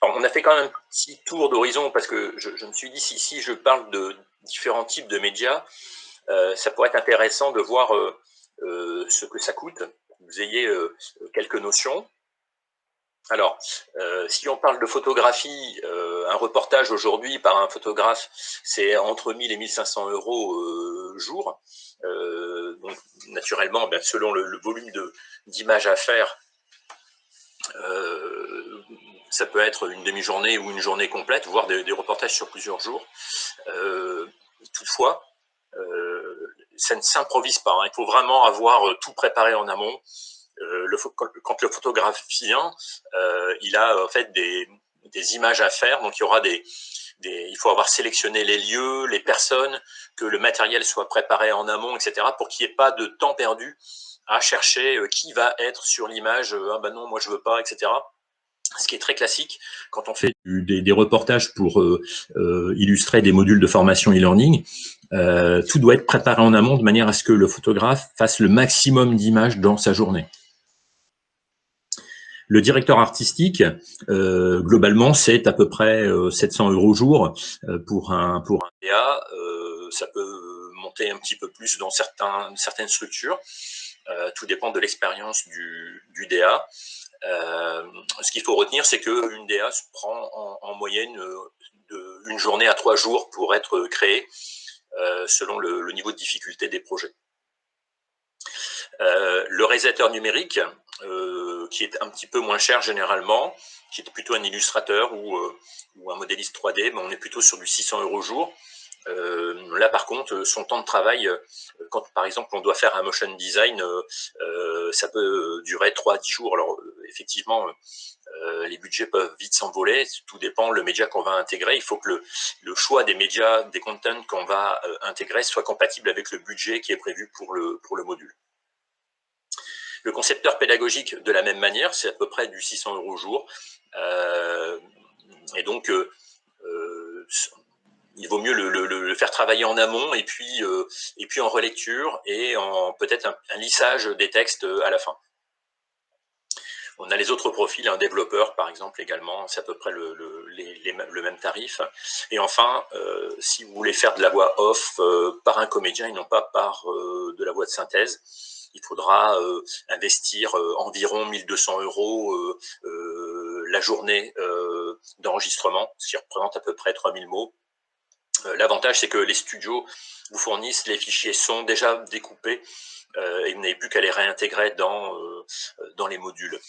Alors, on a fait quand même un petit tour d'horizon, parce que je me suis dit, si je parle de différents types de médias, ça pourrait être intéressant de voir ce que ça coûte, que vous ayez quelques notions. Alors, si on parle de photographie, un reportage aujourd'hui par un photographe, c'est entre 1000 et 1500 € jour. Donc, naturellement, selon le volume d'images à faire, ça peut être une demi-journée ou une journée complète, voire des reportages sur plusieurs jours. Toutefois, ça ne s'improvise pas. Il faut vraiment avoir tout préparé en amont. Quand le photographe vient, il a en fait des images à faire, donc il faut avoir sélectionné les lieux, les personnes, que le matériel soit préparé en amont, etc., pour qu'il n'y ait pas de temps perdu à chercher qui va être sur l'image. Ah ben non, moi je veux pas, etc. Ce qui est très classique quand on fait des reportages pour illustrer des modules de formation e-learning. Tout doit être préparé en amont de manière à ce que le photographe fasse le maximum d'images dans sa journée. Le directeur artistique, globalement, c'est à peu près 700 € au jour pour un DA. Ça peut monter un petit peu plus dans certaines structures. Tout dépend de l'expérience du DA. Ce qu'il faut retenir, c'est qu'une DA se prend en moyenne une journée à 3 jours pour être créée, selon le niveau de difficulté des projets. Le réalisateur numérique, qui est un petit peu moins cher généralement, qui est plutôt un illustrateur ou un modéliste 3D, mais on est plutôt sur du 600 € au jour. Là, par contre, son temps de travail, quand par exemple on doit faire un motion design, ça peut durer 3 à 10 jours. Alors, effectivement, les budgets peuvent vite s'envoler, tout dépend le média qu'on va intégrer. Il faut que le choix des médias, des contents qu'on va intégrer soit compatible avec le budget qui est prévu pour le module. Le concepteur pédagogique, de la même manière, c'est à peu près du 600 € au jour. Et donc, il vaut mieux le faire travailler en amont et puis en relecture et en peut-être un lissage des textes à la fin. On a les autres profils, un développeur par exemple également, c'est à peu près le même tarif. Et enfin, si vous voulez faire de la voix off par un comédien et non pas par de la voix de synthèse, il faudra investir environ 1200 € la journée d'enregistrement, ce qui représente à peu près 3000 mots. L'avantage, c'est que les studios vous fournissent les fichiers son déjà découpés et vous n'avez plus qu'à les réintégrer dans les modules.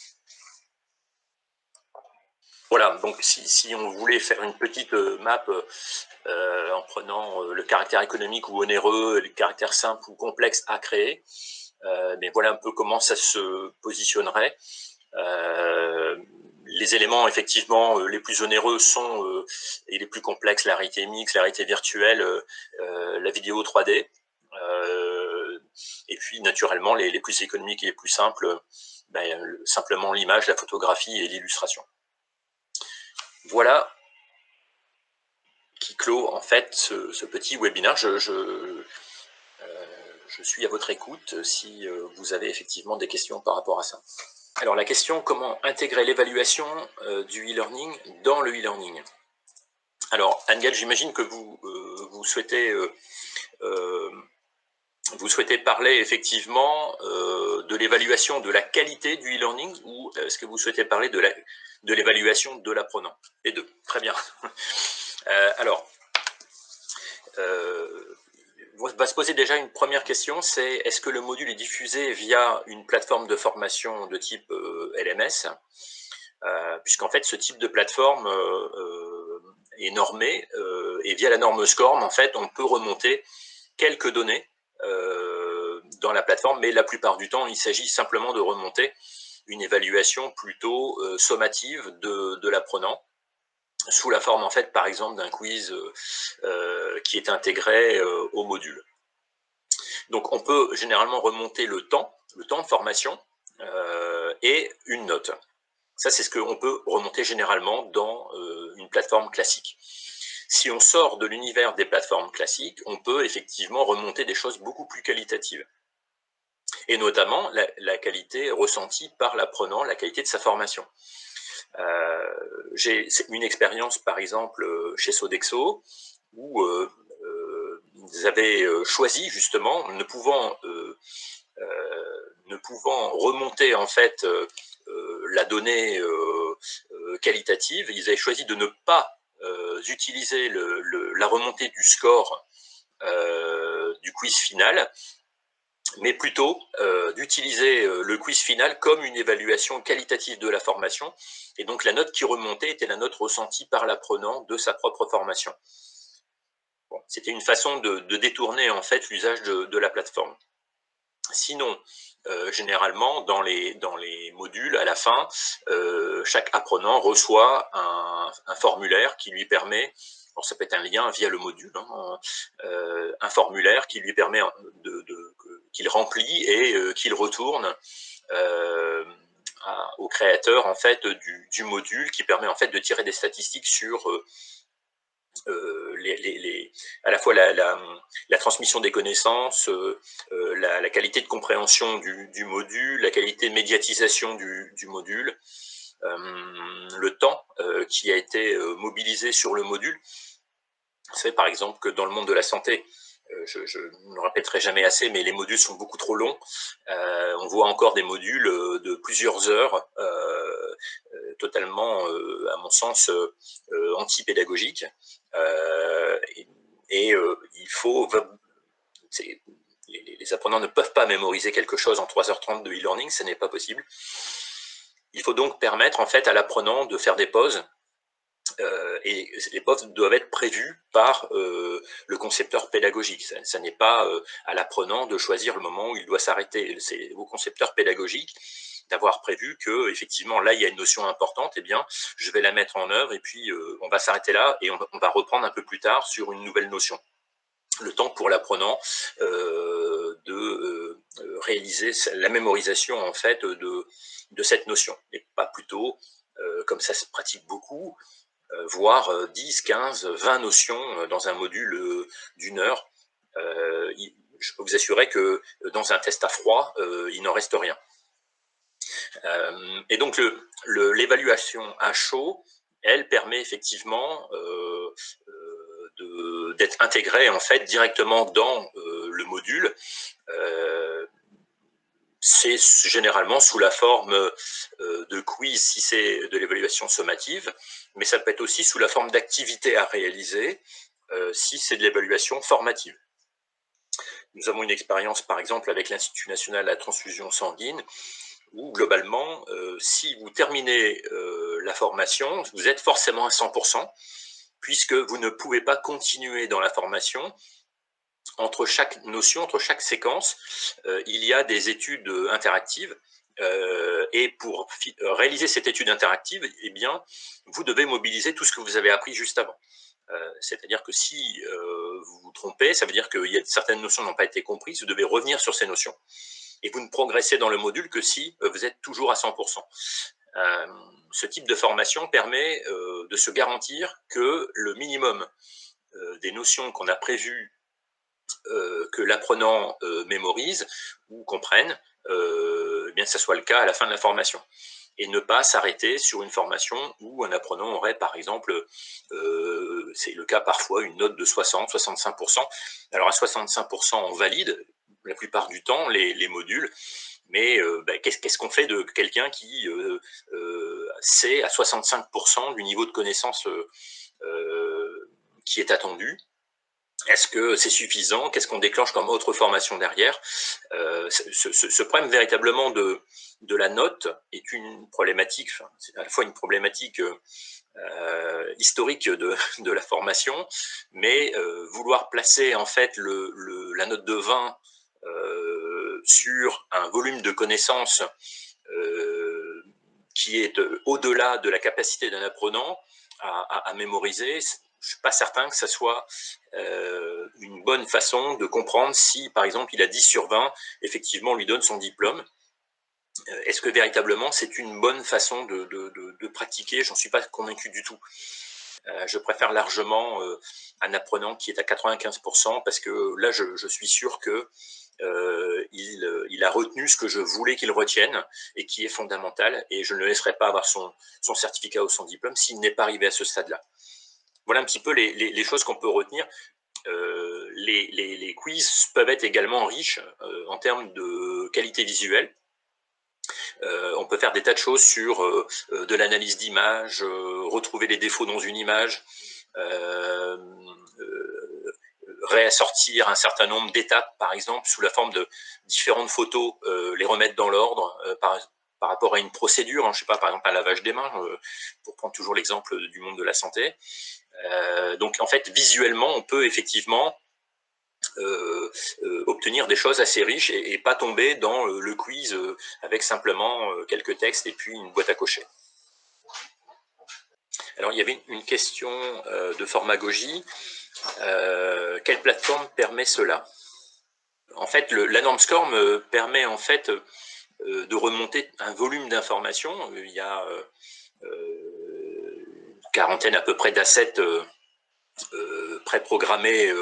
Voilà, donc si on voulait faire une petite map en prenant le caractère économique ou onéreux, les caractères simples ou complexes à créer, mais voilà un peu comment ça se positionnerait. Les éléments effectivement les plus onéreux sont et les plus complexes, la réalité mixte, la réalité virtuelle, la vidéo 3D, et puis naturellement les plus économiques et les plus simples, simplement l'image, la photographie et l'illustration. Voilà qui clôt en fait ce petit webinaire. Je suis à votre écoute si vous avez effectivement des questions par rapport à ça. Alors la question, comment intégrer l'évaluation du e-learning dans le e-learning? Alors Angel, j'imagine que vous souhaitez parler effectivement de l'évaluation de la qualité du e-learning, ou est-ce que vous souhaitez parler de l'évaluation de l'apprenant? Les deux, très bien. Alors, va se poser déjà une première question, c'est est-ce que le module est diffusé via une plateforme de formation de type LMS, puisqu'en fait ce type de plateforme est normé, et via la norme SCORM, en fait, on peut remonter quelques données dans la plateforme, mais la plupart du temps, il s'agit simplement de remonter une évaluation plutôt sommative de l'apprenant, sous la forme, en fait, par exemple, d'un quiz qui est intégré au module. Donc, on peut généralement remonter le temps de formation et une note. Ça, c'est ce qu'on peut remonter généralement dans une plateforme classique. Si on sort de l'univers des plateformes classiques, on peut effectivement remonter des choses beaucoup plus qualitatives. Et notamment la qualité ressentie par l'apprenant, la qualité de sa formation. J'ai une expérience, par exemple, chez Sodexo, où ils avaient choisi, justement, ne pouvant remonter, en fait, la donnée qualitative, ils avaient choisi de ne pas utiliser la remontée du score du quiz final, mais plutôt d'utiliser le quiz final comme une évaluation qualitative de la formation, et donc la note qui remontait était la note ressentie par l'apprenant de sa propre formation. Bon, c'était une façon de détourner, en fait, l'usage de la plateforme. Sinon, généralement, dans les modules, à la fin, chaque apprenant reçoit un formulaire qui lui permet, alors ça peut être un lien via le module, hein, un formulaire qui lui permet qu'il remplit et qu'il retourne au créateur, en fait, du module, qui permet, en fait, de tirer des statistiques sur à la fois la transmission des connaissances, la qualité de compréhension du module, la qualité de médiatisation du module, le temps qui a été mobilisé sur le module. Vous savez, par exemple, que dans le monde de la santé, je ne le répéterai jamais assez, mais les modules sont beaucoup trop longs. On voit encore des modules de plusieurs heures, totalement, à mon sens, anti-pédagogiques. Il faut... Les apprenants ne peuvent pas mémoriser quelque chose en 3h30 de e-learning, ce n'est pas possible. Il faut donc permettre, en fait, à l'apprenant de faire des pauses, et les pauses doivent être prévues par le concepteur pédagogique. Ça n'est pas à l'apprenant de choisir le moment où il doit s'arrêter. C'est au concepteur pédagogique d'avoir prévu que, effectivement, là, il y a une notion importante, eh bien, je vais la mettre en œuvre, et puis on va s'arrêter là, et on va reprendre un peu plus tard sur une nouvelle notion. Le temps pour l'apprenant de réaliser la mémorisation, en fait, de cette notion, et pas plutôt, comme ça se pratique beaucoup, voire 10, 15, 20 notions dans un module d'une heure. Je peux vous assurer que dans un test à froid, il n'en reste rien. Et donc l'évaluation à chaud, elle permet effectivement d'être intégrée, en fait, directement dans le module. C'est généralement sous la forme de quiz si c'est de l'évaluation sommative, mais ça peut être aussi sous la forme d'activités à réaliser si c'est de l'évaluation formative. Nous avons une expérience, par exemple, avec l'Institut national de la transfusion sanguine, où globalement, si vous terminez la formation, vous êtes forcément à 100%, puisque vous ne pouvez pas continuer dans la formation. Entre chaque notion, entre chaque séquence, il y a des études interactives, et pour réaliser cette étude interactive, eh bien, vous devez mobiliser tout ce que vous avez appris juste avant. C'est-à-dire que si vous vous trompez, ça veut dire que certaines notions n'ont pas été comprises, vous devez revenir sur ces notions, et vous ne progressez dans le module que si vous êtes toujours à 100%. Ce type de formation permet de se garantir que le minimum des notions qu'on a prévues que l'apprenant mémorise ou comprenne, bien que ça soit le cas à la fin de la formation. Et ne pas s'arrêter sur une formation où un apprenant aurait, par exemple, c'est le cas parfois, une note de 60-65%. Alors à 65%, on valide la plupart du temps les modules, mais qu'est-ce qu'on fait de quelqu'un qui sait à 65% du niveau de connaissance qui est attendu? Est-ce que c'est suffisant? Qu'est-ce qu'on déclenche comme autre formation derrière? Ce problème véritablement de la note est une problématique, enfin, c'est à la fois une problématique historique de la formation, mais vouloir placer en fait la note de 20 sur un volume de connaissances qui est au-delà de la capacité d'un apprenant à mémoriser, je ne suis pas certain que ça soit une bonne façon de comprendre si, par exemple, il a 10 sur 20, effectivement, on lui donne son diplôme. Est-ce que véritablement c'est une bonne façon de pratiquer? J'en suis pas convaincu du tout. Je préfère largement un apprenant qui est à 95% parce que là, je suis sûr que il a retenu ce que je voulais qu'il retienne et qui est fondamental, et je ne le laisserai pas avoir son certificat ou son diplôme s'il n'est pas arrivé à ce stade-là. Voilà un petit peu les choses qu'on peut retenir. Les quiz peuvent être également riches en termes de qualité visuelle. On peut faire des tas de choses sur de l'analyse d'images, retrouver les défauts dans une image, réassortir un certain nombre d'étapes, par exemple, sous la forme de différentes photos, les remettre dans l'ordre par rapport à une procédure, hein, je ne sais pas, par exemple un lavage des mains, pour prendre toujours l'exemple du monde de la santé. Donc en fait, visuellement, on peut effectivement obtenir des choses assez riches et pas tomber dans le quiz avec simplement quelques textes et puis une boîte à cocher. Alors il y avait une question de Formagogie. Quelle plateforme permet cela? En fait, la norme SCORM permet en fait de remonter un volume d'informations. Il y a une quarantaine à peu près d'assets préprogrammés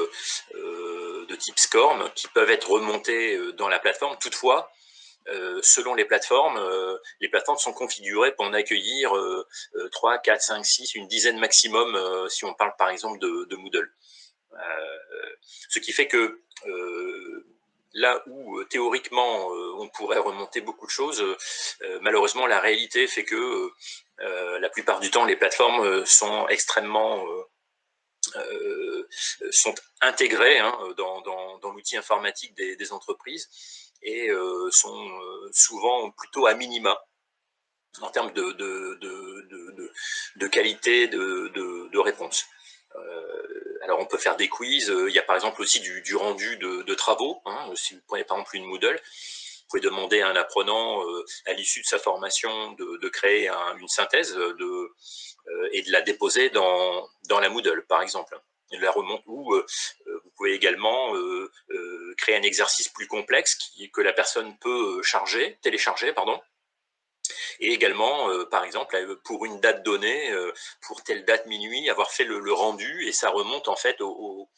de type SCORM qui peuvent être remontés dans la plateforme. Toutefois, selon les plateformes sont configurées pour en accueillir 3, 4, 5, 6, une dizaine maximum si on parle par exemple de Moodle. Ce qui fait que là où théoriquement on pourrait remonter beaucoup de choses, malheureusement la réalité fait que la plupart du temps les plateformes sont extrêmement sont intégrées hein, dans l'outil informatique des entreprises et sont souvent plutôt à minima en termes de qualité de réponse. Alors on peut faire des quiz, il y a par exemple aussi du rendu de travaux, hein, si vous prenez par exemple une Moodle, vous pouvez demander à un apprenant à l'issue de sa formation de créer une synthèse et de la déposer dans la Moodle par exemple. La remonte, ou vous pouvez également créer un exercice plus complexe que la personne peut télécharger, pardon, et également, par exemple, pour une date donnée, pour telle date minuit, avoir fait le rendu, et ça remonte en fait au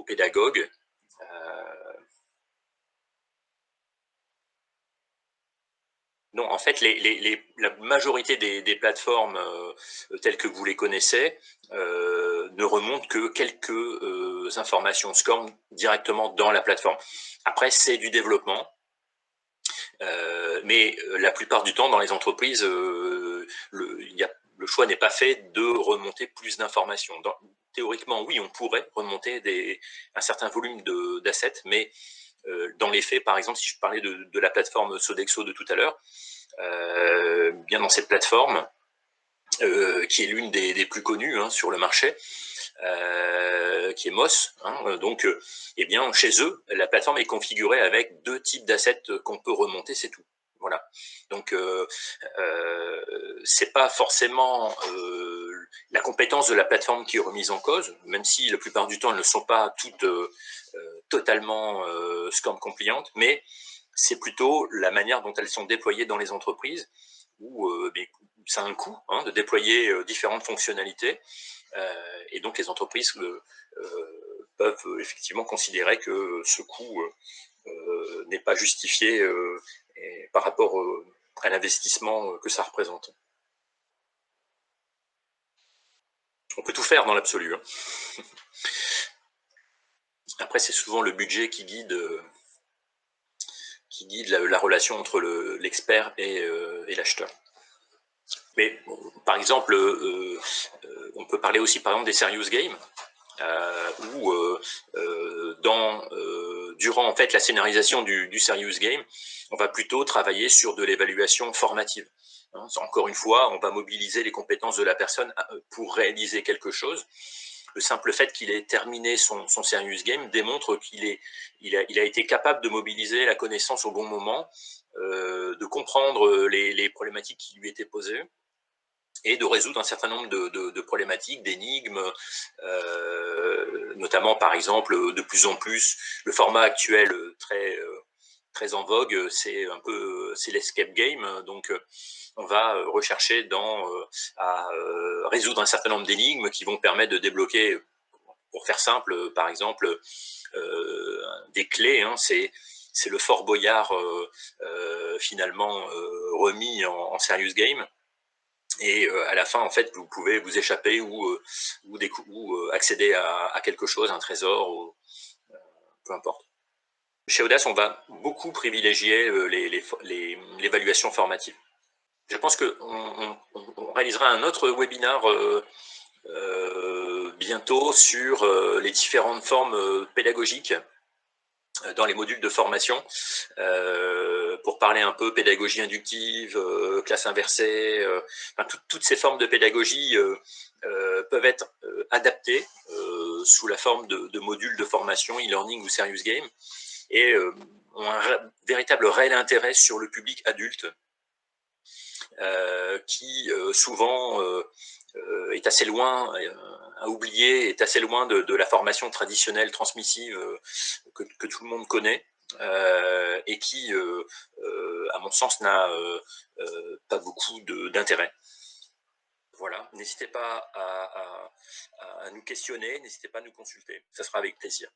pédagogue. Non, en fait, la majorité des plateformes telles que vous les connaissez ne remontent que quelques informations SCORM directement dans la plateforme. Après, c'est du développement. Mais la plupart du temps, dans les entreprises, le choix n'est pas fait de remonter plus d'informations. Théoriquement, oui, on pourrait remonter un certain volume d'assets, mais dans les faits, par exemple, si je parlais de la plateforme Sodexo de tout à l'heure, bien dans cette plateforme, qui est l'une des plus connues hein, sur le marché, qui est Moz. Hein, donc, eh bien, chez eux, la plateforme est configurée avec 2 types d'assets qu'on peut remonter, c'est tout. Voilà. Donc, c'est pas forcément la compétence de la plateforme qui est remise en cause, même si la plupart du temps, elles ne sont pas toutes totalement SCORM compliantes, mais c'est plutôt la manière dont elles sont déployées dans les entreprises, où ça a un coût hein, de déployer différentes fonctionnalités. Et donc les entreprises peuvent effectivement considérer que ce coût n'est pas justifié par rapport à l'investissement que ça représente. On peut tout faire dans l'absolu, hein. Après, c'est souvent le budget qui guide la relation entre l'expert et l'acheteur. Mais par exemple, on peut parler aussi par exemple des serious games, où durant en fait la scénarisation du serious game, on va plutôt travailler sur de l'évaluation formative. Hein, encore une fois, on va mobiliser les compétences de la personne pour réaliser quelque chose. Le simple fait qu'il ait terminé son serious game démontre qu'il a été capable de mobiliser la connaissance au bon moment, de comprendre les problématiques qui lui étaient posées, et de résoudre un certain nombre de problématiques, d'énigmes, notamment par exemple de plus en plus le format actuel très en vogue, c'est l'escape game. Donc on va rechercher à résoudre un certain nombre d'énigmes qui vont permettre de débloquer, pour faire simple, par exemple des clés, hein, c'est le Fort Boyard finalement remis en serious game. Et à la fin, en fait, vous pouvez vous échapper ou accéder à quelque chose, un trésor, ou peu importe. Chez Audace, on va beaucoup privilégier l'évaluation formative. Je pense qu'on réalisera un autre webinaire bientôt sur les différentes formes pédagogiques dans les modules de formation, pour parler un peu pédagogie inductive, classe inversée, enfin, toutes ces formes de pédagogie peuvent être adaptées sous la forme de modules de formation, e-learning ou serious game, et ont un véritable réel intérêt sur le public adulte, qui souvent est assez loin à oublier, est assez loin de la formation traditionnelle transmissive que tout le monde connaît, et qui, à mon sens, n'a pas beaucoup d'intérêt. Voilà, n'hésitez pas à nous questionner, n'hésitez pas à nous consulter, ça sera avec plaisir.